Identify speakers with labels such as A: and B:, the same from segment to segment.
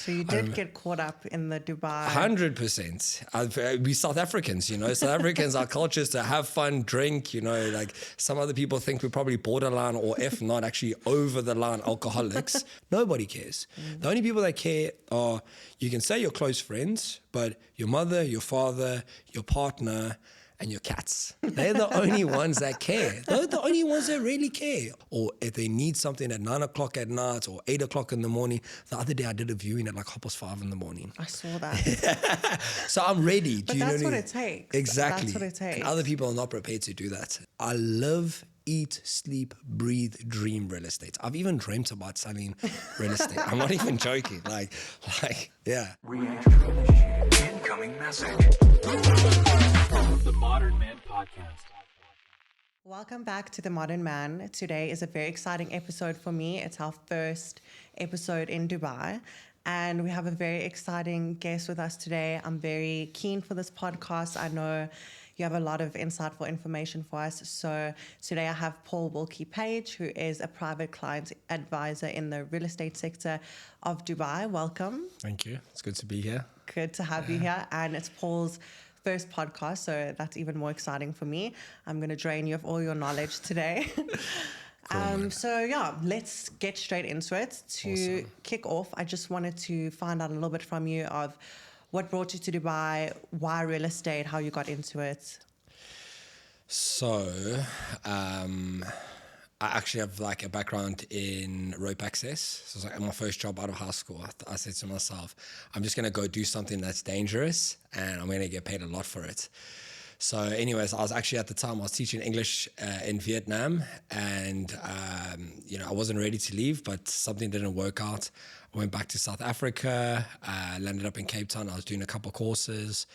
A: So you did get caught up in the Dubai.
B: 100%. We South Africans, South Africans, our culture is to have fun, drink, like some other people think we're probably borderline or if not actually over the line alcoholics. Nobody cares. The only people that care are, you can say your close friends, but your mother, your father, your partner, and your cats. They're the only ones that care. They're the only ones that really care. Or if they need something at 9 o'clock at night or 8 o'clock in the morning. The other day I did a viewing at like 5:30 in the morning.
A: I saw that.
B: So I'm ready.
A: But that's what it takes.
B: Exactly.
A: That's what it takes.
B: And other people are not prepared to do that. I live, eat, sleep, breathe, dream real estate. I've even dreamt about selling real estate. I'm not even joking. Like, yeah.
C: Re-entry initiated. Incoming message. The Modern Man Podcast.
A: Welcome back to The Modern Man. Today is a very exciting episode for me. It's our first episode in Dubai. And we have a very exciting guest with us today. I'm very keen for this podcast. I know you have a lot of insightful information for us. So today I have Paul Wilkie-Page, who is a private client advisor in the real estate sector of Dubai. Welcome.
B: Thank you. It's good to be here.
A: Good to have you here. And it's Paul's first podcast, so that's even more exciting for me. I'm going to drain you of all your knowledge today. So yeah, let's get straight into it. To kick off, I just wanted to find out a little bit from you of what brought you to Dubai, why real estate, how you got into it.
B: So, I actually have like a background in rope access. So it's like my first job out of high school. I said to myself, I'm just going to go do something that's dangerous and I'm going to get paid a lot for it. So anyways, I was actually at the time, I was teaching English in Vietnam and, I wasn't ready to leave, but something didn't work out. I went back to South Africa, landed up in Cape Town. I was doing a couple of courses.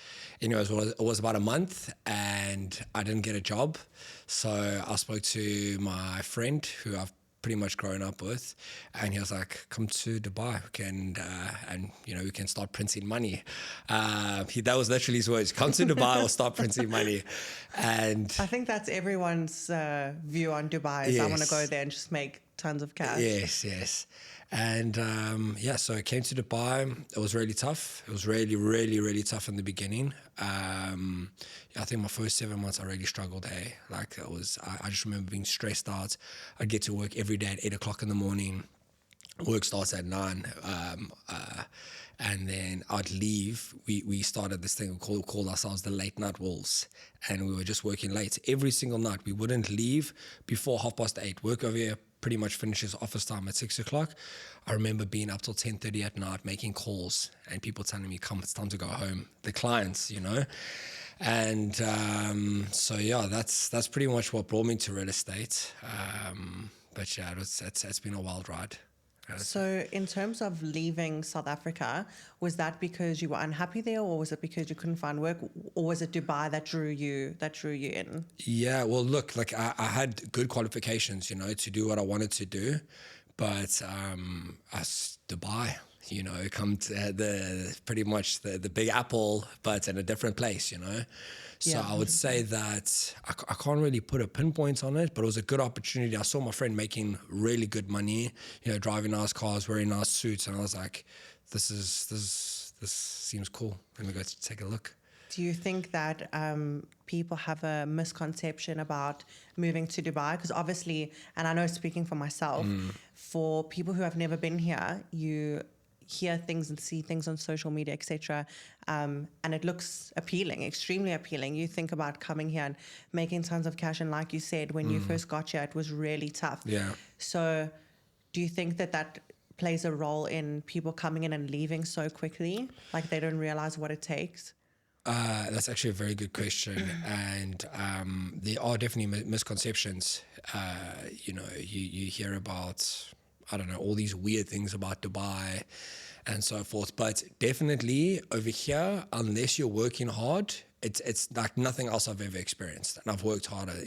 B: Anyways, it was about a month and I didn't get a job. So I spoke to my friend who I've pretty much grown up with, and he was like, come to Dubai, we can start printing money. That was literally his words, come to Dubai or start printing money. And
A: I think that's everyone's view on Dubai is
B: yes.
A: I want to go there and just make tons of cash.
B: Yes. And so I came to Dubai. It was really tough. It was really, really, really tough in the beginning. I think my first 7 months I really struggled. I just remember being stressed out. I'd get to work every day at 8 o'clock in the morning. Work starts at 9. And then I'd leave. We started this thing we called ourselves the late night wolves. And we were just working late. Every single night. We wouldn't leave before 8:30. Work over here pretty much finishes office time at 6 o'clock. I remember being up till 10:30 at night making calls and people telling me, come, it's time to go home. The clients, And that's pretty much what brought me to real estate. It's been a wild ride.
A: So in terms of leaving South Africa, was that because you were unhappy there, or was it because you couldn't find work, or was it Dubai that drew you in?
B: Yeah, well, look, I had good qualifications, to do what I wanted to do, but Dubai, come to pretty much the big apple, but in a different place, So yeah. I would say that I can't really put a pinpoint on it, but it was a good opportunity. I saw my friend making really good money, driving nice cars, wearing nice suits, and I was like, this seems cool. Let me go take a look.
A: Do you think that people have a misconception about moving to Dubai? Because obviously, and I know speaking for myself, for people who have never been here, you hear things and see things on social media, etc. And it looks appealing, extremely appealing. You think about coming here and making tons of cash. And like you said, when you first got here, it was really tough.
B: Yeah.
A: So do you think that plays a role in people coming in and leaving so quickly? Like they don't realize what it takes?
B: That's actually a very good question. And there are definitely misconceptions. You hear about, all these weird things about Dubai and so forth. But definitely over here, unless you're working hard, it's like nothing else I've ever experienced. And I've worked harder,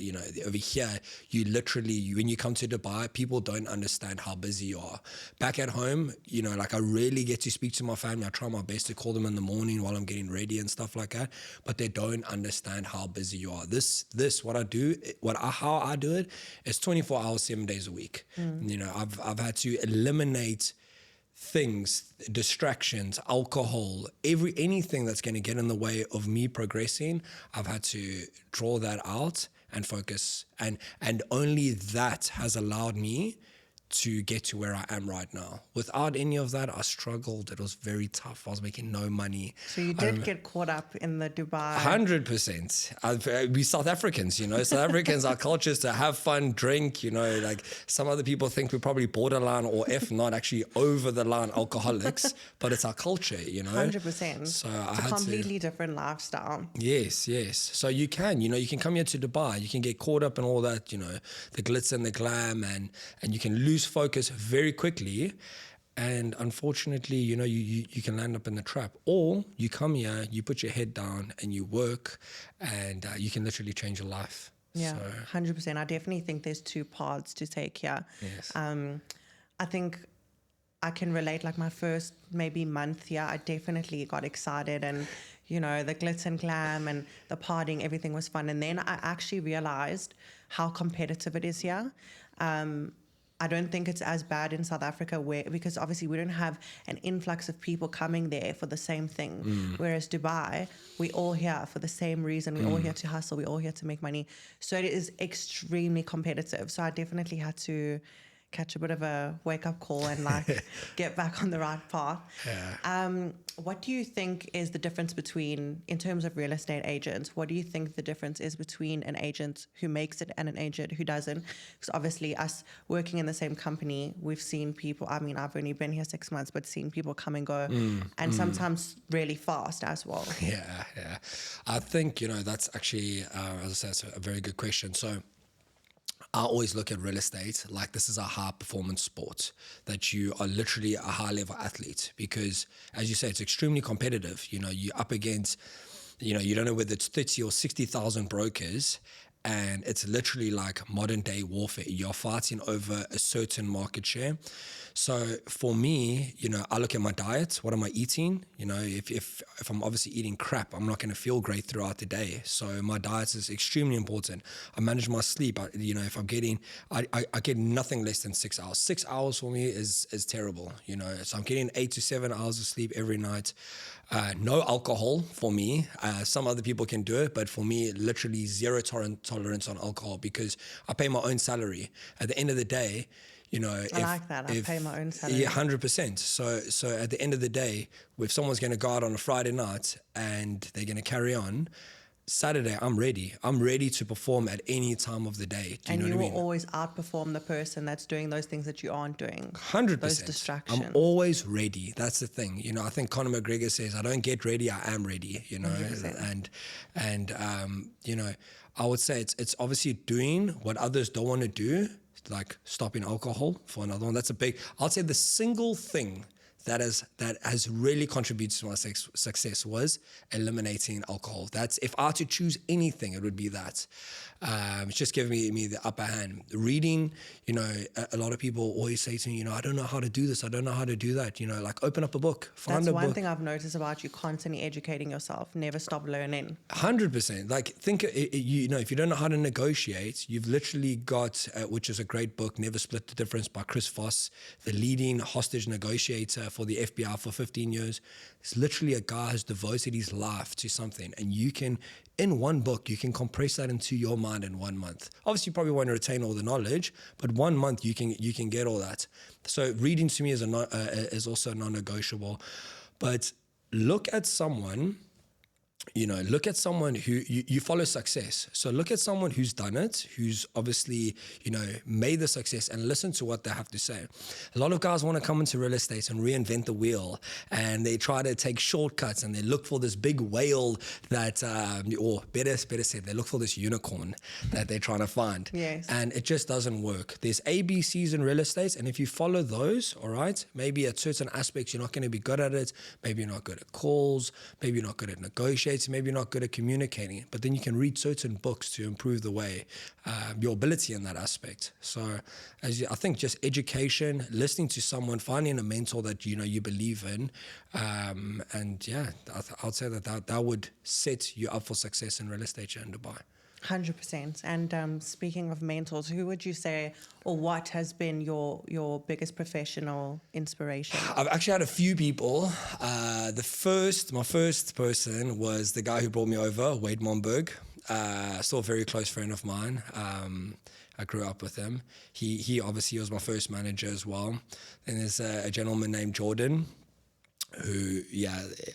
B: over here, you literally, when you come to Dubai, people don't understand how busy you are. Back at home, I really get to speak to my family. I try my best to call them in the morning while I'm getting ready and stuff like that, but they don't understand how busy you are. What I do, how I do it is 24 hours, 7 days a week. I've had to eliminate things, distractions, alcohol, anything that's going to get in the way of me progressing, I've had to draw that out and focus. And only that has allowed me to get to where I am right now. Without any of that, I struggled. It was very tough. I was making no money.
A: So you did get caught up in the Dubai.
B: 100%. We South Africans, South Africans, our culture is to have fun, drink, like some other people think we're probably borderline or if not actually over the line alcoholics, but it's our culture,
A: 100%.
B: So
A: it's a completely different lifestyle.
B: Yes. So you can come here to Dubai, you can get caught up in all that, the glitz and the glam and you can lose focus very quickly, and unfortunately you can land up in the trap. Or you come here, you put your head down and you work, and you can literally change your life.
A: Yeah, 100%. I definitely think there's two paths to take here.
B: Yes.
A: I think I can relate. Like my first maybe month here, I definitely got excited, and the glitz and glam and the partying, everything was fun. And then I actually realized how competitive it is here. I don't think it's as bad in South Africa because obviously we don't have an influx of people coming there for the same thing. Whereas Dubai, we all here for the same reason. We're all here to hustle. We're all here to make money. So it is extremely competitive. So I definitely had to catch a bit of a wake-up call and get back on the right path.
B: Yeah.
A: What do you think is the difference between, in terms of real estate agents, what do you think the difference is between an agent who makes it and an agent who doesn't? Because obviously us working in the same company, we've seen people, I've only been here 6 months, but seen people come and go, and sometimes really fast as well.
B: Yeah. I think, that's actually, as I said, it's a very good question. So I always look at real estate like this is a high performance sport, that you are literally a high level athlete, because as you say, it's extremely competitive. You're up against, you don't know whether it's 30 or 60,000 brokers, and it's literally like modern day warfare. You're fighting over a certain market share. So for me, I look at my diet. What am I eating? If I'm obviously eating crap, I'm not going to feel great throughout the day. So my diet is extremely important. I manage my sleep. If I'm getting, I get nothing less than 6 hours. 6 hours for me is terrible. So I'm getting 8 to 7 hours of sleep every night. No alcohol for me. Some other people can do it, but for me, literally zero tolerance on alcohol, because I pay my own salary. At the end of the day, I
A: like that. I pay my own salary.
B: Yeah, 100%. So at the end of the day, if someone's going to go out on a Friday night and they're going to carry on, Saturday, I'm ready. I'm ready to perform at any time of the day. Do you know what I mean?
A: And you will always outperform the person that's doing those things that you aren't doing.
B: 100%.
A: Those distractions.
B: I'm always ready. That's the thing. I think Conor McGregor says, I don't get ready, I am ready, 100%. And I would say it's obviously doing what others don't want to do, like stopping alcohol for another one. That's a big, I'll say the single thing that has really contributed to my success was eliminating alcohol. That's, if I had to choose anything, it would be that. It's just giving me the upper hand. Reading, a lot of people always say to me, I don't know how to do this, I don't know how to do that. Like open up a book, find a book.
A: That's one thing I've noticed about you, constantly educating yourself, never stop learning.
B: 100%. Like think, if you don't know how to negotiate, you've literally got, which is a great book, Never Split the Difference by Chris Voss, the leading hostage negotiator for the FBI for 15 years. It's literally a guy who's devoted his life to something, and you can, in one book, you can compress that into your mind in 1 month. Obviously, you probably won't retain all the knowledge, but 1 month you can get all that. So reading to me is also non-negotiable. But look at someone. Look at someone who you follow success. So look at someone who's done it, who's obviously, made the success, and listen to what they have to say. A lot of guys want to come into real estate and reinvent the wheel, and they try to take shortcuts, and they look for this big whale that, or better said, they look for this unicorn that they're trying to find.
A: Yes.
B: And it just doesn't work. There's ABCs in real estate, and if you follow those, all right, maybe at certain aspects, you're not going to be good at it. Maybe you're not good at calls. Maybe you're not good at negotiating. Maybe you're not good at communicating, but then you can read certain books to improve the way, your ability in that aspect. So I think just education, listening to someone, finding a mentor that you believe in, and yeah, I'd say that would set you up for success in real estate here in Dubai.
A: 100%. And speaking of mentors, who would you say, or what has been your biggest professional inspiration?
B: I've actually had a few people. My first person was the guy who brought me over, Wade Momberg. Still a very close friend of mine. I grew up with him. He obviously was my first manager as well. Then there's a gentleman named Jordan, who,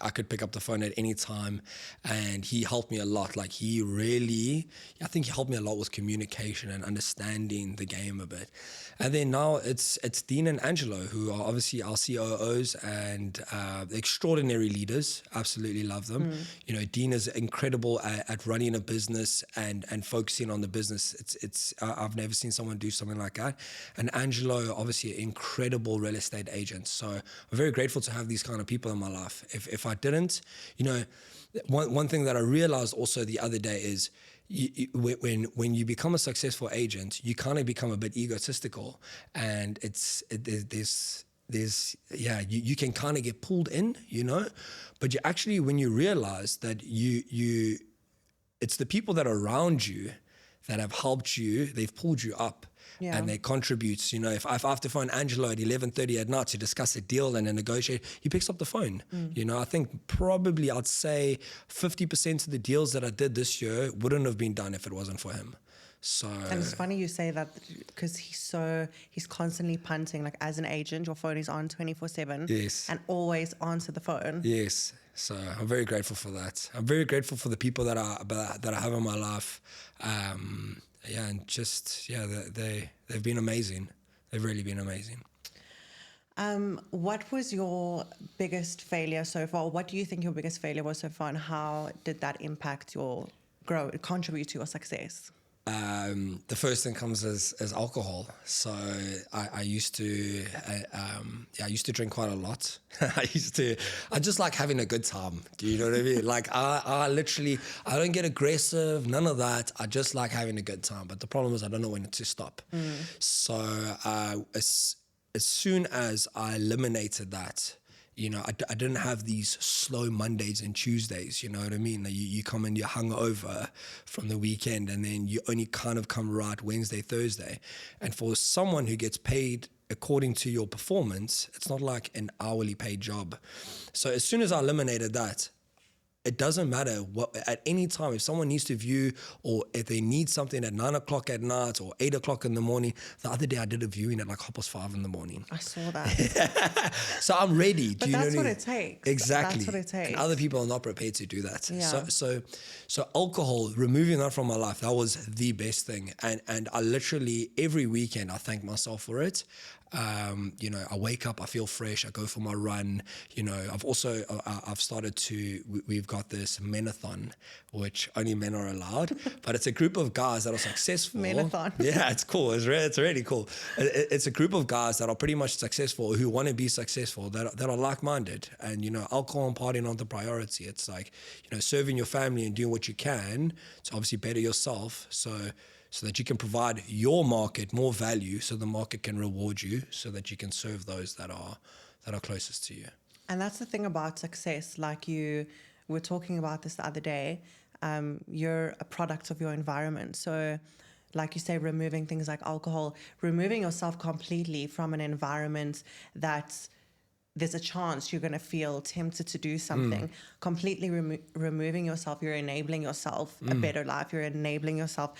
B: I could pick up the phone at any time, and he helped me a lot. Like, I think he helped me a lot with communication and understanding the game a bit. And then now it's Dean and Angelo, who are obviously our COOs and extraordinary leaders. Absolutely love them. You know, Dean is incredible at running a business and focusing on the business. I've never seen someone do something like that. And Angelo, obviously an incredible real estate agent. So I'm very grateful to have these kind of people in my life. If I didn't, you know, one thing that I realized also the other day is when you become a successful agent, you kind of become a bit egotistical, and you can kind of get pulled in, you know, but you actually, when you realize that it's the people that are around you that have helped you, they've pulled you up. Yeah. And they contribute. You know, if I have to phone Angelo at 11:30 at night to discuss a deal and a negotiate, he picks up the phone. You know, I think probably I'd say 50% of the deals that I did this year wouldn't have been done if it wasn't for him. So,
A: and it's funny you say that, because he's constantly punting. Like, as an agent, your phone is on 24/7.
B: Yes.
A: And always answer the phone.
B: Yes. So I'm very grateful for that. I'm very grateful for the people that I have in my life. And just, they've been amazing. They've really been amazing.
A: What was your biggest failure so far? What do you think your biggest failure was so far, and how did that impact your growth, contribute to your success?
B: The first thing comes as alcohol. So I used to drink quite a lot. I just like having a good time. Do you know what I mean? Like, I don't get aggressive, none of that. I just like having a good time. But the problem is I don't know when to stop. So as soon as I eliminated that, you know, I didn't have these slow Mondays and Tuesdays, you know what I mean? Like, you come and you're hungover from the weekend, and then you only kind of come right Wednesday, Thursday. And for someone who gets paid according to your performance, it's not like an hourly paid job. So as soon as I eliminated that, it doesn't matter what, at any time, if someone needs to view, or if they need something at 9 o'clock at night or 8 o'clock in the morning. The other day I did a viewing at like 5:30 in the morning.
A: I saw that.
B: So I'm ready.
A: But that's what it takes.
B: Exactly.
A: That's what it takes.
B: And other people are not prepared to do that.
A: Yeah.
B: So alcohol, removing that from my life, that was the best thing. And I literally, every weekend, I thank myself for it. You know, I wake up, I feel fresh, I go for my run. You know, I've started to, we've got this menathon, which only men are allowed, but it's a group of guys that are successful.
A: Menathon.
B: Yeah, it's cool. It's really cool. It's a group of guys that are pretty much successful, who want to be successful, that are like-minded. And, you know, alcohol and partying aren't the priority. It's like, you know, serving your family and doing what you can to obviously better yourself. So that you can provide your market more value, so the market can reward you, so that you can serve those that are closest to you.
A: And that's the thing about success. Like, you were talking about this the other day. You're a product of your environment. So, like you say, removing things like alcohol, removing yourself completely from an environment that there's a chance you're going to feel tempted to do something. Completely removing yourself, you're enabling yourself a better life. You're enabling yourself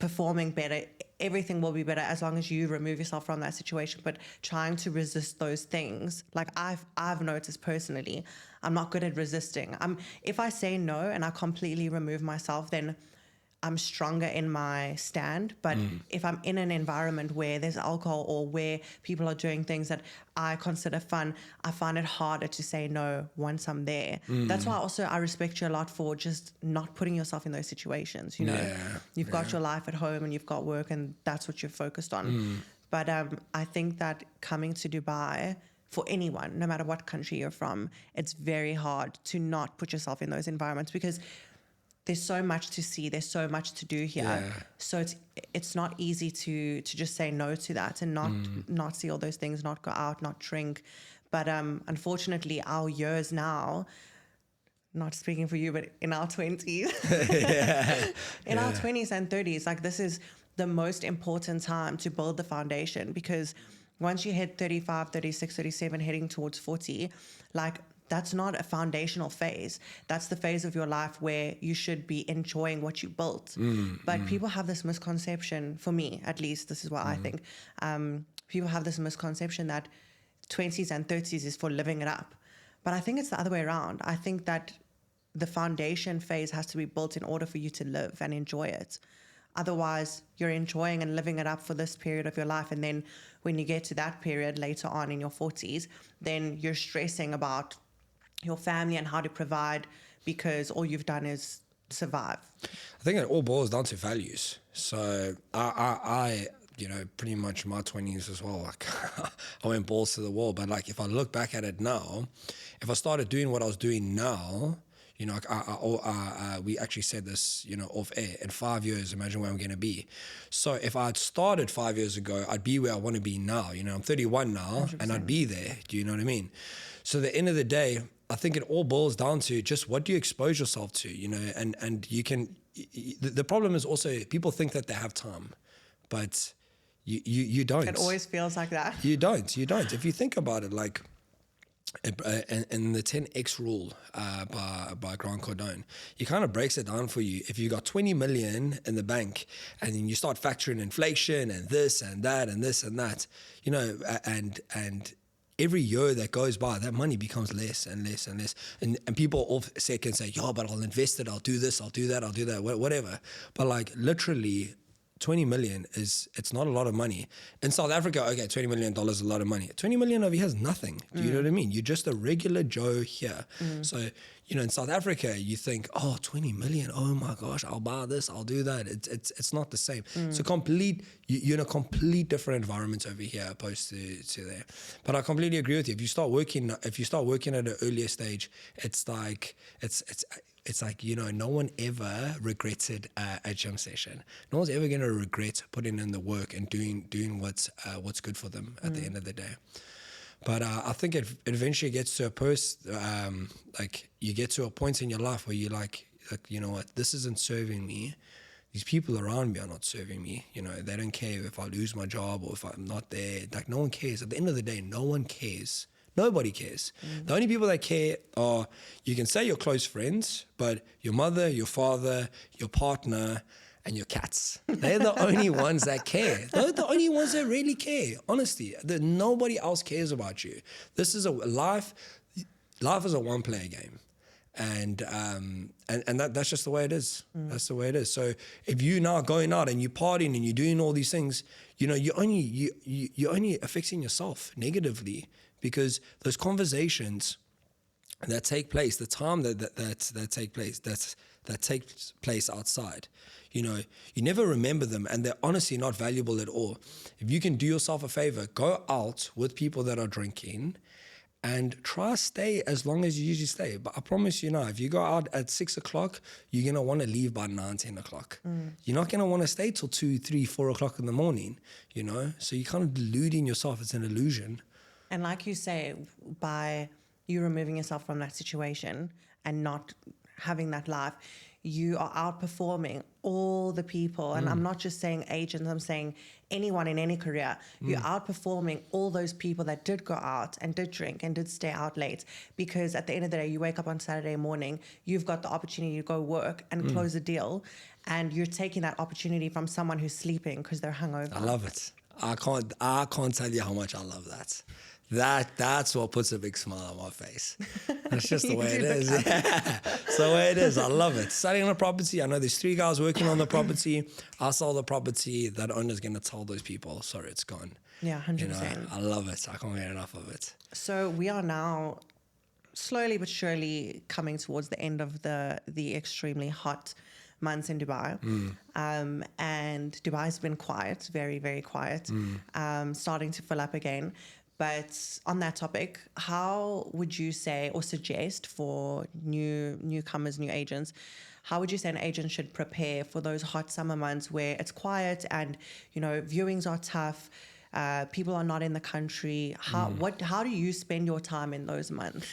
A: performing better. Everything will be better as long as you remove yourself from that situation. But trying to resist those things, like I've noticed personally, I'm not good at resisting. If I say no and I completely remove myself, then I'm stronger in my stand. But if I'm in an environment where there's alcohol, or where people are doing things that I consider fun, I find it harder to say no once I'm there. That's why also I respect you a lot for just not putting yourself in those situations. You know, you've got your life at home and you've got work, and that's what you're focused on. But I think that coming to Dubai, for anyone, no matter what country you're from, it's very hard to not put yourself in those environments, because there's so much to see, there's so much to do here. Yeah. So it's not easy to just say no to that, and not see all those things, not go out, not drink. But unfortunately, our years now, not speaking for you, but in our 20s, in our 20s and 30s, like this is the most important time to build the foundation, because once you hit 35, 36, 37, heading towards 40, like that's not a foundational phase. That's the phase of your life where you should be enjoying what you built. But people have this misconception, for me at least, this is what I think. People have this misconception that 20s and 30s is for living it up. But I think it's the other way around. I think that the foundation phase has to be built in order for you to live and enjoy it. Otherwise, you're enjoying and living it up for this period of your life. And then when you get to that period later on in your 40s, then you're stressing about your family and how to provide because all you've done is survive.
B: I think it all boils down to values. So I you know, pretty much my 20s as well, like I went balls to the wall. But like if I look back at it now, if I started doing what I was doing now, you know, we actually said this, you know, off air. In 5 years, imagine where I'm going to be. So if I had started 5 years ago, I'd be where I want to be now. You know, I'm 31 now, 100%. And I'd be there. Do you know what I mean? So at the end of the day, I think it all boils down to just what do you expose yourself to, you know, and you can, the problem is also people think that they have time, but you don't.
A: It always feels like that.
B: You don't. If you think about it, like, and the 10x rule by Grant Cardone, he kind of breaks it down for you. If you got 20 million in the bank and then you start factoring inflation and this and that and this and that, you know, and every year that goes by, that money becomes less and less and less. And people all can say, yeah, but I'll invest it, I'll do this, I'll do that, I'll do that, whatever. But like literally 20 million it's not a lot of money. In South Africa, okay, $20 million is a lot of money. 20 million over here is nothing. Do you know what I mean? You're just a regular Joe here. So, you know, in South Africa, you think, oh, 20 million, oh my gosh, I'll buy this, I'll do that. It's not the same. It's a you're in a complete different environment over here opposed to there. But I completely agree with you. If you start working at an earlier stage, it's like, it's like, you know, no one ever regretted a gym session. No one's ever going to regret putting in the work and doing what's good for them at the end of the day. But I think it eventually gets to like you get to a point in your life where you're like, you know what, this isn't serving me. These people around me are not serving me. You know, they don't care if I lose my job or if I'm not there. Like no one cares. At the end of the day, no one cares. Nobody cares. The only people that care are, you can say your close friends, but your mother, your father, your partner, and your cats. They're the only ones that care. They're the only ones that really care, honestly. Nobody else cares about you. This is life is a one-player game. And that's just the way it is. That's the way it is. So if you're now going out and you're partying and you're doing all these things, you know, you're only affecting yourself negatively, because those conversations that take place, the time that takes place outside, you know, you never remember them, and they're honestly not valuable at all. If you can do yourself a favor, go out with people that are drinking and try to stay as long as you usually stay. But I promise you now, if you go out at 6 o'clock, you're going to want to leave by 9, 10 o'clock. You're not going to want to stay till 2, 3, 4 o'clock in the morning, you know? So you're kind of deluding yourself. It's an illusion.
A: And like you say, by you removing yourself from that situation and not having that life, you are outperforming all the people. And I'm not just saying agents, I'm saying anyone in any career. You're outperforming all those people that did go out and did drink and did stay out late. Because at the end of the day, you wake up on Saturday morning, you've got the opportunity to go work and close a deal. And you're taking that opportunity from someone who's sleeping because they're hungover.
B: I love it. I can't tell you how much I love that. That's what puts a big smile on my face. That's just the way it is. Yeah. It's the way it is. I love it. Selling on a property, I know there's 3 guys working on the property. I sell the property. That owner's going to tell those people, sorry, it's gone.
A: Yeah, 100%.
B: You know, I love it. I can't get enough of it.
A: So we are now slowly but surely coming towards the end of the extremely hot months in Dubai. And Dubai's been quiet, very, very quiet, starting to fill up again. But on that topic, how would you say or suggest for newcomers, new agents, how would you say an agent should prepare for those hot summer months where it's quiet and, you know, viewings are tough, people are not in the country? How do you spend your time in those months?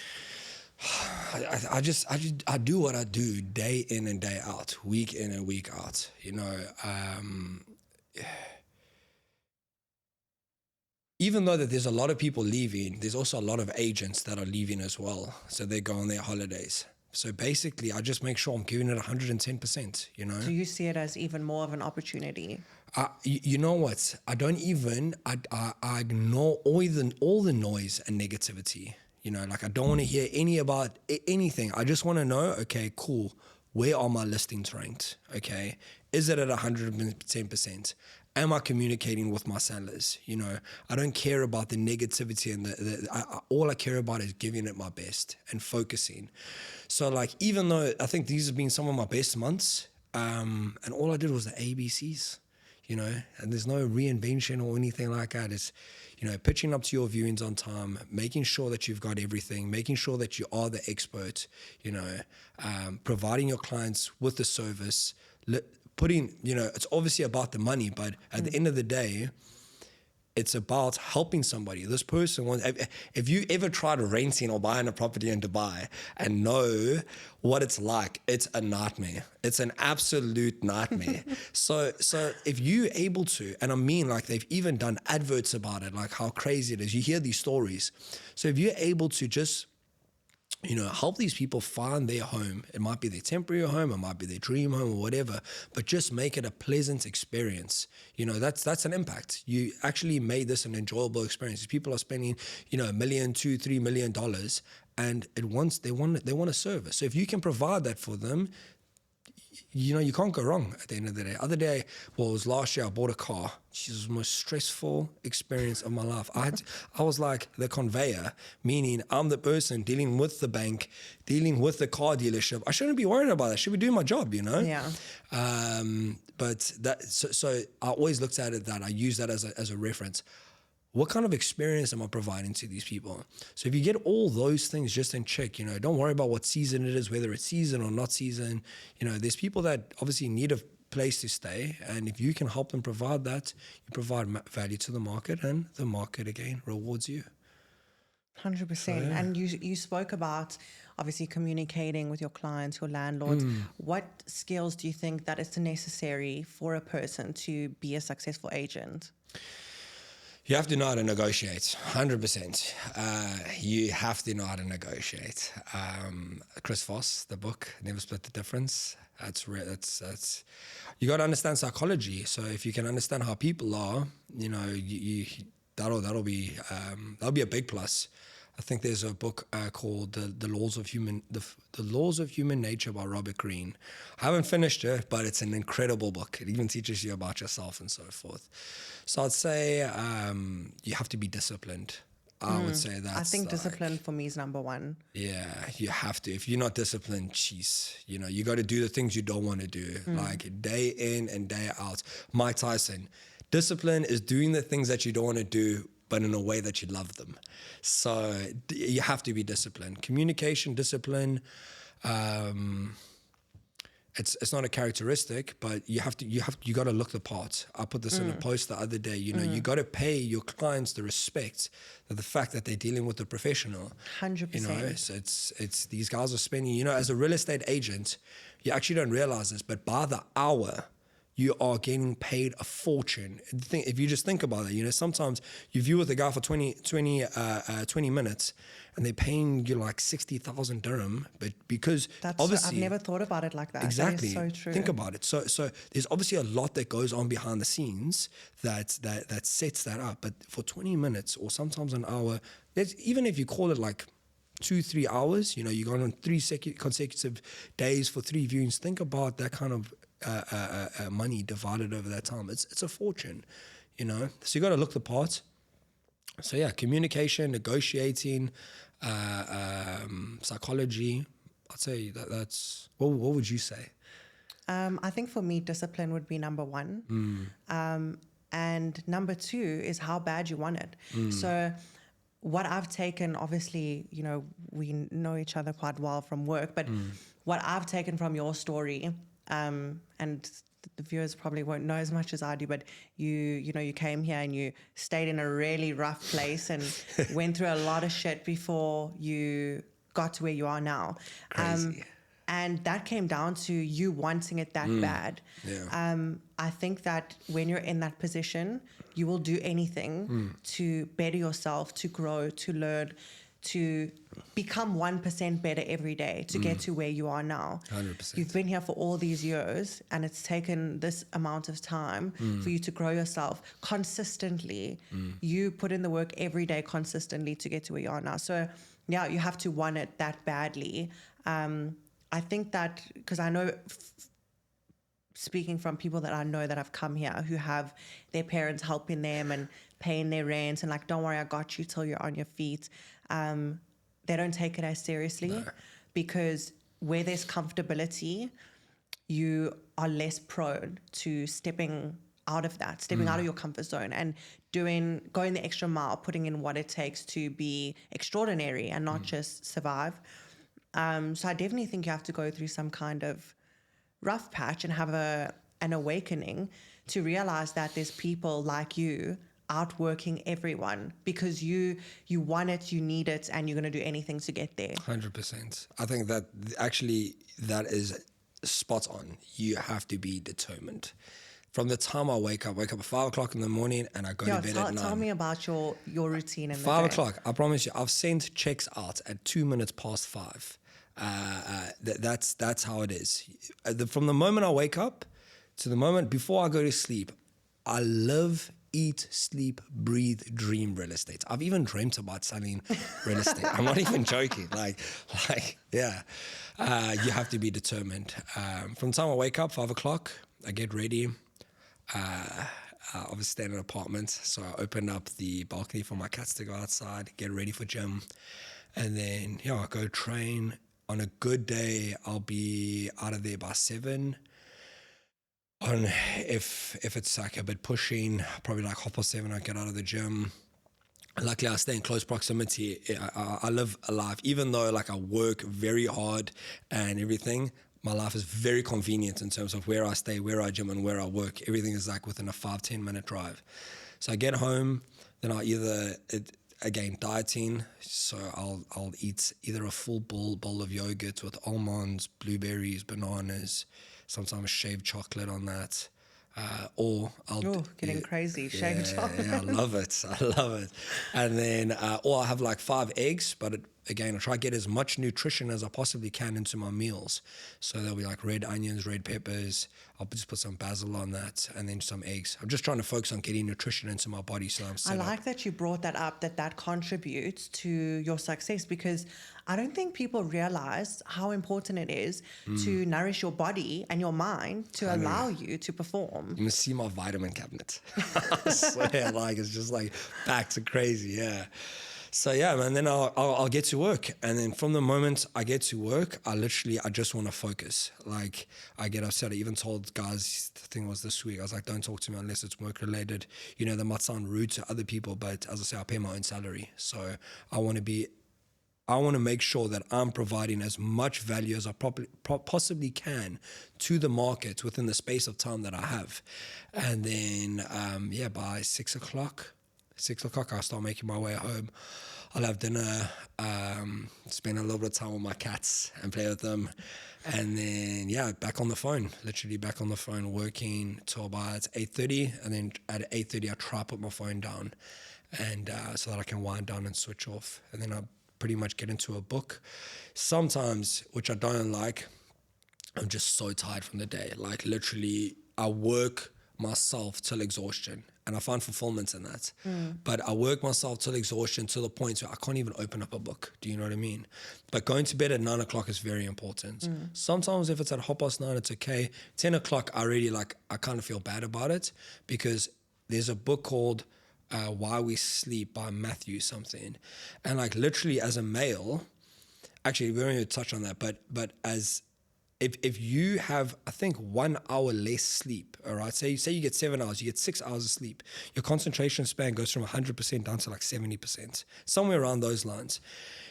B: I do what I do day in and day out, week in and week out. Even though that there's a lot of people leaving, there's also a lot of agents that are leaving as well. So they go on their holidays. So basically, I just make sure I'm giving it 110%,
A: Do you see it as even more of an opportunity?
B: You know what? I don't even, I ignore all the noise and negativity. I don't want to hear anything. I just want to know, okay, cool. Where are my listings ranked? Okay. Is it at 110%? Am I communicating with my sellers? I don't care about the negativity and all I care about is giving it my best and focusing. So even though I think these have been some of my best months, and all I did was the ABCs, and there's no reinvention or anything like that. It's, pitching up to your viewings on time, making sure that you've got everything, making sure that you are the expert, providing your clients with the service, putting, it's obviously about the money, but at the end of the day, it's about helping somebody. This person wants, if you ever tried renting or buying a property in Dubai and know what it's like, it's a nightmare. It's an absolute nightmare. So if you're able to, and I mean, they've even done adverts about it, how crazy it is. You hear these stories. So if you're able to just, help these people find their home. It might be their temporary home, it might be their dream home or whatever, but just make it a pleasant experience. That's an impact. You actually made this an enjoyable experience. People are spending, $1 million, $2, $3 million, and they want a service. So if you can provide that for them, you can't go wrong at the end of the day. Other day, it was last year, I bought a car. It was the most stressful experience of my life. I was like the conveyor, meaning I'm the person dealing with the bank, dealing with the car dealership. I shouldn't be worried about that. I should be doing my job,
A: Yeah.
B: But so I always looked at it that I use that as a reference. What kind of experience am I providing to these people? So if you get all those things just in check, don't worry about what season it is, whether it's season or not season. There's people that obviously need a place to stay. And if you can help them provide that, you provide value to the market, and the market, again, rewards you.
A: 100%.
B: So, yeah.
A: And you spoke about obviously communicating with your clients, your landlords. What skills do you think that is necessary for a person to be a successful agent?
B: You have to know how to negotiate, 100%. You have to know how to negotiate. Chris Voss, the book, Never Split the Difference. That's you got to understand psychology. So if you can understand how people are, that'll be a big plus. I think there's a book called The Laws of Human Nature by Robert Greene. I haven't finished it, but it's an incredible book. It even teaches you about yourself and so forth. So I'd say you have to be disciplined. I would say that.
A: I think discipline for me is number one.
B: Yeah, you have to. If you're not disciplined, geez, you got to do the things you don't want to do, like day in and day out. Mike Tyson, discipline is doing the things that you don't want to do, but in a way that you love them. So you have to be disciplined. Communication, discipline. It's not a characteristic, but you got to look the part. I put this in a post the other day. You got to pay your clients the respect of the fact that they're dealing with a professional.
A: 100%.
B: So it's these guys are spending. As a real estate agent, you actually don't realize this, but by the hour, you are getting paid a fortune. If you just think about it, sometimes you view with a guy for 20 minutes and they're paying you like 60,000 dirham, but because obviously...
A: I've never thought about it like that.
B: Exactly.
A: That is so true.
B: Think about it. So there's obviously a lot that goes on behind the scenes that sets that up. But for 20 minutes or sometimes an hour, even if you call it like 2-3 hours, you're going on 3 consecutive days for 3 viewings. Think about that kind of money divided over that time. It's a fortune, So you got to look the part. So yeah, communication, negotiating, psychology. I'd say that's what would you say?
A: I think for me, discipline would be number one. And number two is how bad you want it. So what I've taken, obviously, we know each other quite well from work, but what I've taken from your story, and the viewers probably won't know as much as I do, but you came here and you stayed in a really rough place and went through a lot of shit before you got to where you are now.
B: Crazy.
A: And that came down to you wanting it that bad.
B: Yeah.
A: I think that when you're in that position, you will do anything to better yourself, to grow, to learn, to become 1% better every day, to get to where you are now.
B: 100%.
A: You've been here for all these years, and it's taken this amount of time for you to grow yourself consistently. You put in the work every day consistently to get to where you are now. So, yeah, you have to want it that badly. I think that, because I know, speaking from people that I know that have come here who have their parents helping them and paying their rent and like, don't worry, I got you till you're on your feet. They don't take it as seriously because where there's comfortability, you are less prone to stepping out of that, stepping out of your comfort zone and going the extra mile, putting in what it takes to be extraordinary and not just survive. So I definitely think you have to go through some kind of rough patch and have an awakening to realize that there's people like you outworking everyone because you want it, you need it, and you're going to do anything to get there.
B: 100%. I think that actually that is spot on. You have to be determined. From the time I wake up at 5 o'clock in the morning and I go to bed at 9.
A: Tell me about your routine in the
B: 5
A: day.
B: o'clock, I promise you, I've sent checks out at 2 minutes past 5. That's how it is. From the moment I wake up to the moment before I go to sleep, I live, eat, sleep, breathe, dream real estate. I've even dreamt about selling real estate. I'm not even joking. Yeah. You have to be determined. From the time I wake up, 5 o'clock, I get ready. Obviously stay in an apartment, so I open up the balcony for my cats to go outside, get ready for gym, and then I go train. On a good day, I'll be out of there by 7. If it's like a bit pushing, probably like 7:30, I get out of the gym. Luckily, I stay in close proximity. I live a life, even though like I work very hard and everything. My life is very convenient in terms of where I stay, where I gym, and where I work. Everything is like within a 5-10 minute drive. So I get home, then I'll again, dieting. So I'll eat either a full bowl of yogurt with almonds, blueberries, bananas, sometimes shaved chocolate on that. Or I'll
A: getting crazy, shaved chocolate.
B: Yeah, I love it. And then, or I have like 5 eggs, but again, I try to get as much nutrition as I possibly can into my meals. So there'll be like red onions, red peppers. I'll just put some basil on that and then some eggs. I'm just trying to focus on getting nutrition into my body so I'm set
A: I like that you brought that up, that contributes to your success, because I don't think people realize how important it is to nourish your body and your mind to allow you to perform.
B: You must see my vitamin cabinet. I swear, like it's just like back to crazy, yeah. So yeah, man, then I'll get to work. And then from the moment I get to work, I just want to focus. Like I get upset. I even told guys, the thing was this week, I was like, don't talk to me unless it's work related. That might sound rude to other people, but as I say, I pay my own salary. So I want to make sure that I'm providing as much value as I possibly can to the market within the space of time that I have. And then, by 6 o'clock, I start making my way home. I'll have dinner, spend a little bit of time with my cats and play with them. And then, back on the phone, literally back on the phone, working till about 8:30. And then at 8:30, I try to put my phone down and so that I can wind down and switch off. And then I pretty much get into a book. Sometimes, which I don't like, I'm just so tired from the day. Like literally, I work myself till exhaustion. And I find fulfillment in that. But I work myself till exhaustion to the point where I can't even open up a book. Do you know what I mean? But going to bed at 9 o'clock is very important. Sometimes if it's at 9:30, it's okay. 10 o'clock, I kind of feel bad about it because there's a book called Why We Sleep by Matthew something. And like literally as a male, actually we don't even touch on that, but as if you have, I think, 1 hour less sleep, all right, say you get 7 hours, you get 6 hours of sleep, your concentration span goes from 100% down to like 70%, somewhere around those lines.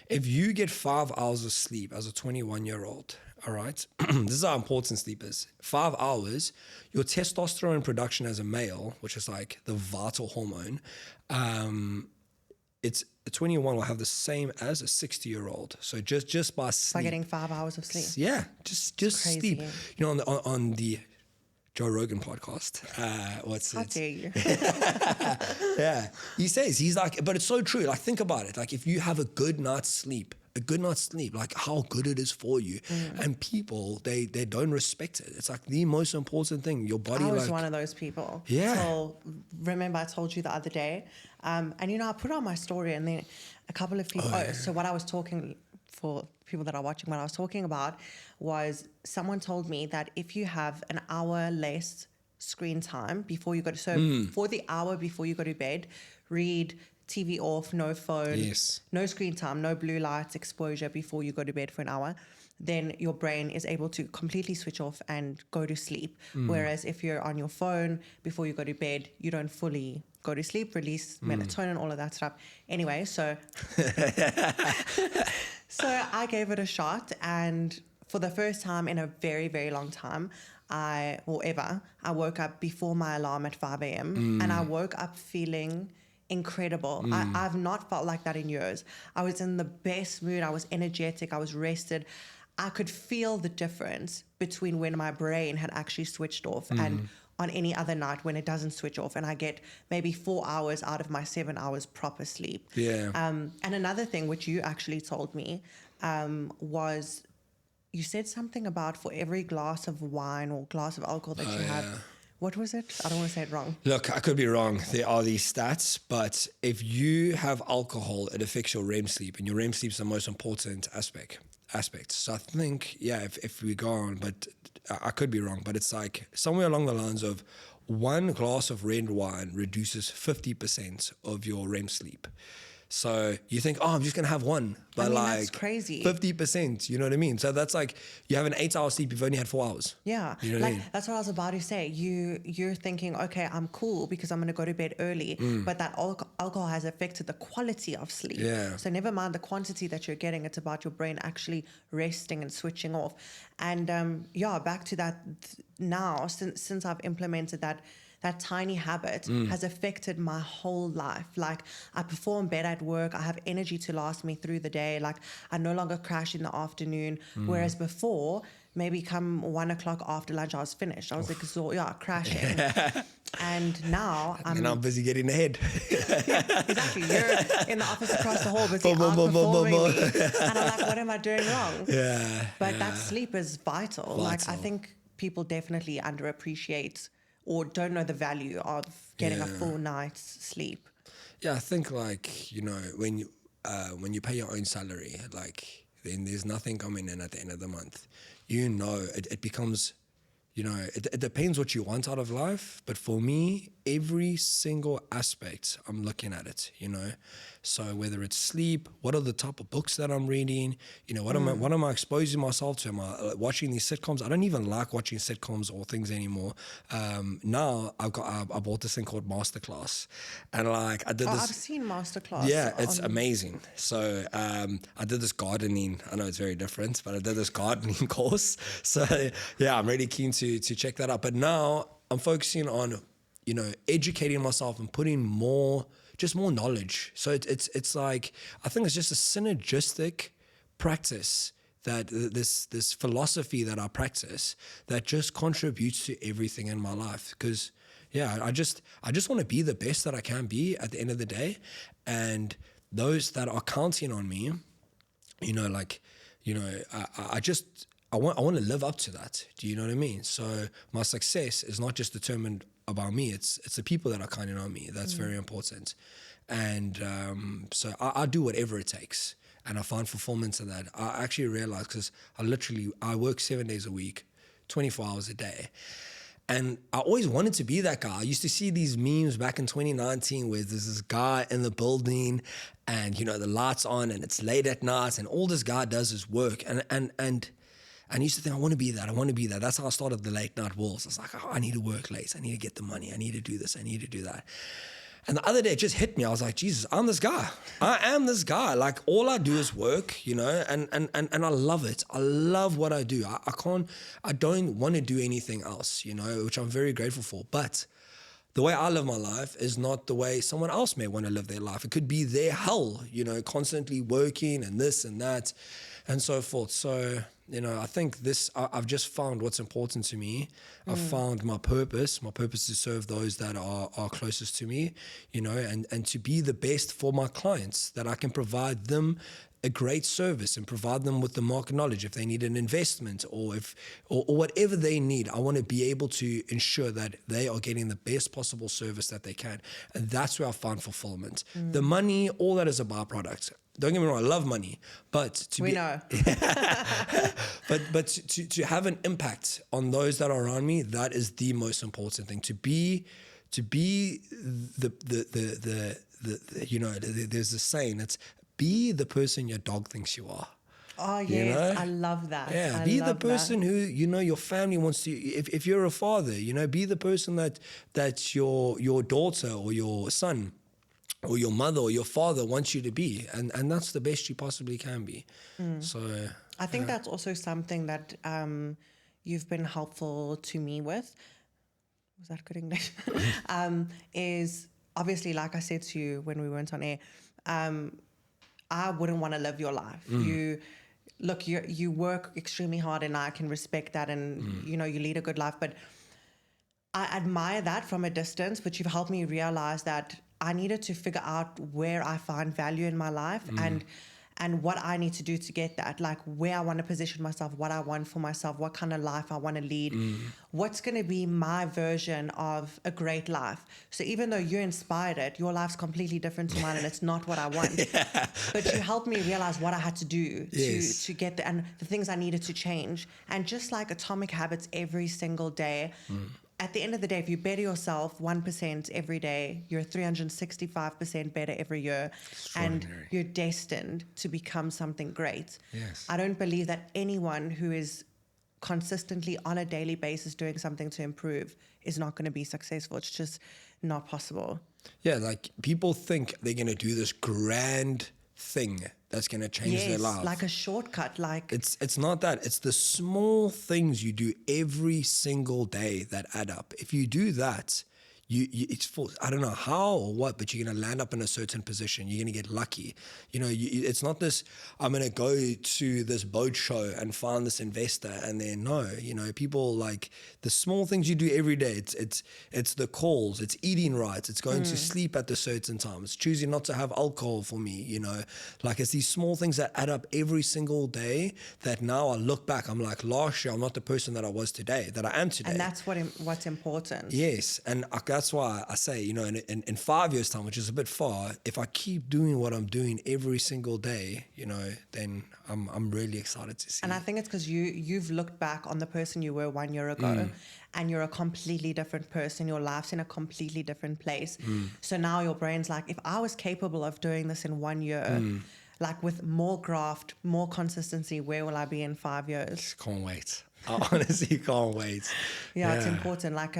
B: If you get 5 hours of sleep as a 21-year-old, all right, this is how important sleep is. 5 hours, your testosterone production as a male, which is like the vital hormone, it's a 21 will have the same as a 60-year-old. So just by sleep.
A: By getting 5 hours of sleep.
B: Yeah, just
A: crazy.
B: sleep. You know, on the Joe Rogan podcast,
A: How dare you?
B: Yeah, he's like, but it's so true. Like, think about it. Like, if you have a good night's sleep, like how good it is for you. And people, they don't respect it. It's like the most important thing. Your body,
A: I was one of those people.
B: Yeah.
A: So remember I told you the other day, and you know, I put on my story and then a couple of people, so what I was talking, for people that are watching, what I was talking about was someone told me that if you have an hour less screen time before you go to, for the hour before you go to bed, read, TV off, no phone,
B: Yes.
A: no screen time, no blue lights exposure before you go to bed for an hour, then your brain is able to completely switch off and go to sleep. Whereas if you're on your phone before you go to bed, you don't fully go to sleep, release melatonin, all of that stuff. Anyway, so I gave it a shot, and for the first time in a very, very long time, I woke up before my alarm at 5 a.m. and I woke up feeling incredible. I've not felt like that in years. I was in the best mood. I was energetic. I was rested. I could feel the difference between when my brain had actually switched off and on any other night when it doesn't switch off, and I get maybe 4 hours out of my 7 hours proper sleep.
B: Yeah.
A: And another thing which you actually told me was, you said something about for every glass of wine or glass of alcohol that you have. What was it? I don't want to say it wrong.
B: Look, I could be wrong. There are these stats, but if you have alcohol, it affects your REM sleep, and your REM sleep is the most important aspect. So I think, if we go on, but I could be wrong, but it's like somewhere along the lines of 1 glass of red wine reduces 50% of your REM sleep. So you think, I'm just going to have one. But
A: that's crazy.
B: 50%, you know what I mean? So that's like, you have an 8-hour sleep, you've only had 4 hours.
A: Yeah.
B: You know what I mean?
A: That's what I was about to say. You're thinking, okay, I'm cool because I'm going to go to bed early, but that alcohol has affected the quality of sleep.
B: Yeah.
A: So never mind the quantity that you're getting, it's about your brain actually resting and switching off. And back to that now, since I've implemented that tiny habit has affected my whole life. Like, I perform better at work. I have energy to last me through the day. Like, I no longer crash in the afternoon. Whereas before, maybe come 1 o'clock after lunch, I was finished. I was crashing. And now
B: I'm busy getting ahead.
A: Exactly. You're in the office across the hall, busy outperforming me. And I'm like, what am I doing wrong?
B: Yeah.
A: But that sleep is vital. Like, I think people definitely underappreciate or don't know the value of getting a full night's sleep.
B: Yeah, I think, like, you know, when you pay your own salary, like, then there's nothing coming in at the end of the month. You know, it becomes, you know, it depends what you want out of life. But for me, every single aspect, I'm looking at it, you know. So whether it's sleep, what are the type of books that I'm reading? You know, what am I exposing myself to? Am I watching these sitcoms? I don't even like watching sitcoms or things anymore. Now I bought this thing called Masterclass, and like I did this.
A: I've seen Masterclass.
B: Yeah, it's amazing. So I did this gardening. I know it's very different, but I did this gardening course. So yeah, I'm really keen to check that out. But now I'm focusing on, you know, educating myself and putting more knowledge. So it's like, I think it's just a synergistic practice, that this philosophy that I practice that just contributes to everything in my life. Because I just want to be the best that I can be at the end of the day. And those that are counting on me, you know, like, you know, I want to live up to that. Do you know what I mean? So my success is not just determined about me. It's the people that are counting on me. That's very important. And so I do whatever it takes, and I find fulfillment in that. I actually realize, because I work 7 days a week, 24 hours a day. And I always wanted to be that guy. I used to see these memes back in 2019 where there's this guy in the building and, you know, the lights on and it's late at night and all this guy does is work. And I used to think, I want to be that. That's how I started the late night walls. I was like, I need to work late. I need to get the money. I need to do this. I need to do that. And the other day it just hit me. I was like, Jesus, I'm this guy. I am this guy. Like, all I do is work, you know, and I love it. I love what I do. I don't want to do anything else, you know, which I'm very grateful for. But the way I live my life is not the way someone else may want to live their life. It could be their hell, constantly working and this and that and so forth. So, I think I've just found what's important to me. I've found my purpose. My purpose is to serve those that are closest to me, and to be the best for my clients, that I can provide them a great service and provide them with the market knowledge if they need an investment or whatever they need. I want to be able to ensure that they are getting the best possible service that they can. And that's where I find fulfillment. The money, all that is a byproduct. Don't get me wrong, I love money, but to have an impact on those that are around me, that is the most important thing. To be the there's a saying, it's be the person your dog thinks you are.
A: Oh, yes. I love that.
B: Yeah, be the person who, your family wants to, if you're a father, be the person that your daughter or your son or your mother or your father wants you to be. And that's the best you possibly can be. So
A: I think that's also something that you've been helpful to me with. Was that good English? Is obviously, like I said to you when we went on air, I wouldn't want to live your life. You work extremely hard, and I can respect that, and you lead a good life, but I admire that from a distance. But you've helped me realize that I needed to figure out where I find value in my life and what I need to do to get that, like where I want to position myself, what I want for myself, what kind of life I want to lead, what's going to be my version of a great life. So even though you inspired it, your life's completely different to mine, and it's not what I want. But you helped me realize what I had to do to get there, and the things I needed to change. And just like atomic habits every single day, at the end of the day, if you better yourself 1% every day, you're 365% better every year, and you're destined to become something great.
B: Yes.
A: I don't believe that anyone who is consistently on a daily basis doing something to improve is not going to be successful. It's just not possible.
B: Yeah, like people think they're going to do this grand thing that's going to change their life.
A: Like a shortcut. Like
B: it's not that. It's the small things you do every single day that add up. If you do that, it's full. I don't know how or what, but you're going to land up in a certain position. You're going to get lucky. It's not this, I'm going to go to this boat show and find this investor. And then people like the small things you do every day. It's the calls, it's eating right. It's going to sleep at a certain time. It's choosing not to have alcohol for me, like it's these small things that add up every single day that now I look back, I'm like, last year, I'm not the person that I was today, that I am today.
A: And that's what's important.
B: Yes. And that's why I say, in 5 years' time, which is a bit far, if I keep doing what I'm doing every single day, then I'm really excited to see.
A: And I think it's because you've looked back on the person you were 1 year ago, and you're a completely different person. Your life's in a completely different place. So now your brain's like, if I was capable of doing this in 1 year, like with more graft, more consistency, where will I be in 5 years?
B: Can't wait. I honestly can't wait.
A: Yeah, it's important. Like,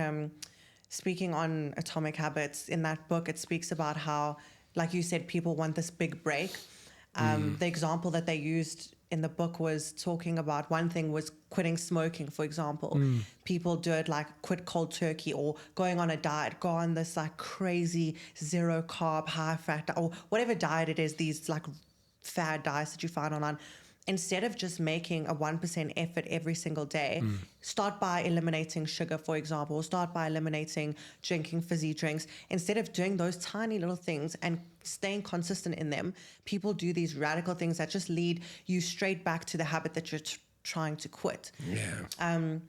A: speaking on atomic habits, in that book, it speaks about how, like you said, people want this big break. The example that they used in the book was talking about, one thing was quitting smoking, for example. People do it like quit cold turkey, or going on a diet, go on this like crazy zero carb, high fat, or whatever diet it is, these like fad diets that you find online. Instead of just making a 1% effort every single day, start by eliminating sugar, for example, or start by eliminating drinking fizzy drinks. Instead of doing those tiny little things and staying consistent in them, people do these radical things that just lead you straight back to the habit that you're trying to quit.
B: Yeah.
A: And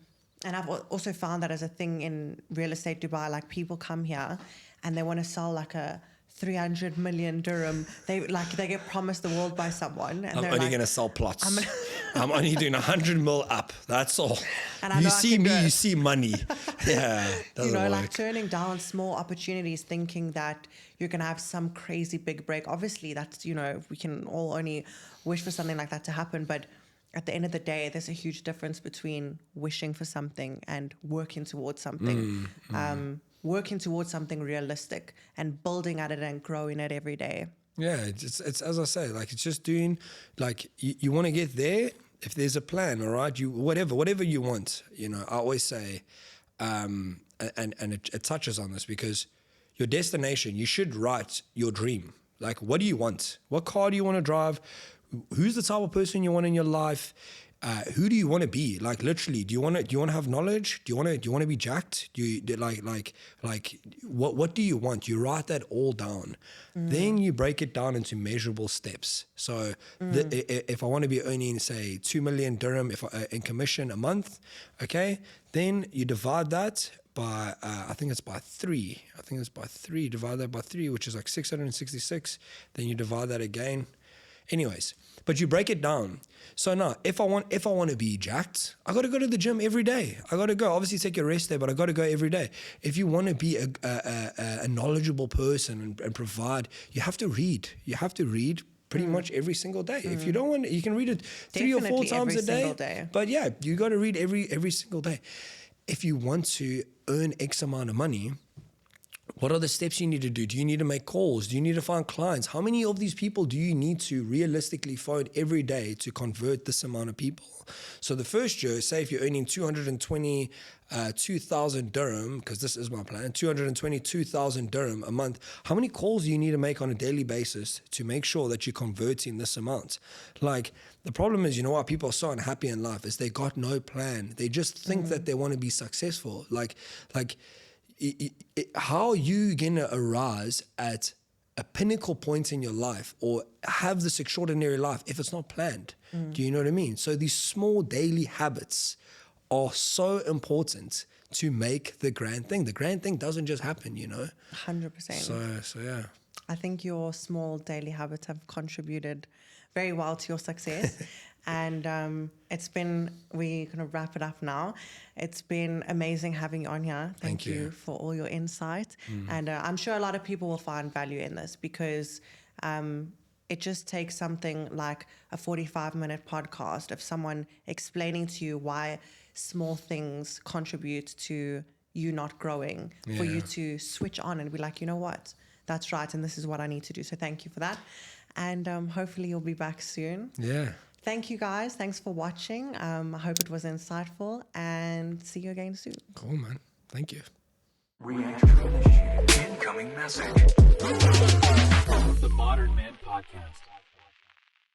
A: I've also found that as a thing in real estate Dubai, like people come here and they want to sell like a 300 million dirham. They get promised the world by someone, and
B: I'm
A: they're
B: only
A: like,
B: going to sell plots. I'm only doing 100 mil up. That's all.
A: And
B: you see me, you see money. Yeah, doesn't work.
A: like turning down small opportunities, thinking that you're going to have some crazy big break. Obviously, that's, we can all only wish for something like that to happen, but at the end of the day, there's a huge difference between wishing for something and working towards something. Working towards something realistic and building at it and growing it every day.
B: Yeah, it's as I say, like it's just doing, like you want to get there. If there's a plan, all right, whatever you want, I always say, and it touches on this, because your destination, you should write your dream. Like, what do you want? What car do you want to drive? Who's the type of person you want in your life? Who do you want to be? Like, literally, do you want to have knowledge? Do you want to be jacked? What do you want? You write that all down. Then you break it down into measurable steps. So if I want to be earning, say, 2 million dirham in commission a month, okay, then you divide that by, I think it's by 3. Divide that by 3, which is like 666. Then you divide that again. Anyways, but you break it down. So now, if I want to be jacked, I got to go to the gym every day. I got to go. Obviously, take a rest day, but I got to go every day. If you want to be a knowledgeable person and provide, you have to read. You have to read pretty much every single day. If you don't want, you can read it 3 or 4 times a day. But yeah, you got to read every single day. If you want to earn X amount of money, what are the steps you need to do? Do you need to make calls? Do you need to find clients? How many of these people do you need to realistically phone every day to convert this amount of people? So the first year, say if you're earning 222,000 dirham, because this is my plan, 222,000 dirham a month, how many calls do you need to make on a daily basis to make sure that you're converting this amount? Like, the problem is, you know what, people are so unhappy in life is they got no plan. They just think that they want to be successful. How are you going to arise at a pinnacle point in your life or have this extraordinary life if it's not planned? Do you know what I mean? So these small daily habits are so important to make the grand thing. The grand thing doesn't just happen,
A: 100%.
B: So yeah.
A: I think your small daily habits have contributed very well to your success. And we're going to wrap it up now. It's been amazing having you on here. Thank you for all your insight. And I'm sure a lot of people will find value in this, because it just takes something like a 45-minute podcast of someone explaining to you why small things contribute to you not growing, for you to switch on and be like, you know what, that's right, and this is what I need to do. So thank you for that. And hopefully you'll be back soon.
B: Yeah.
A: Thank you, guys. Thanks for watching. I hope it was insightful, and see you again soon.
B: Cool, man. Thank you.
C: Reaction initiated. Incoming message. The Modern Man Podcast.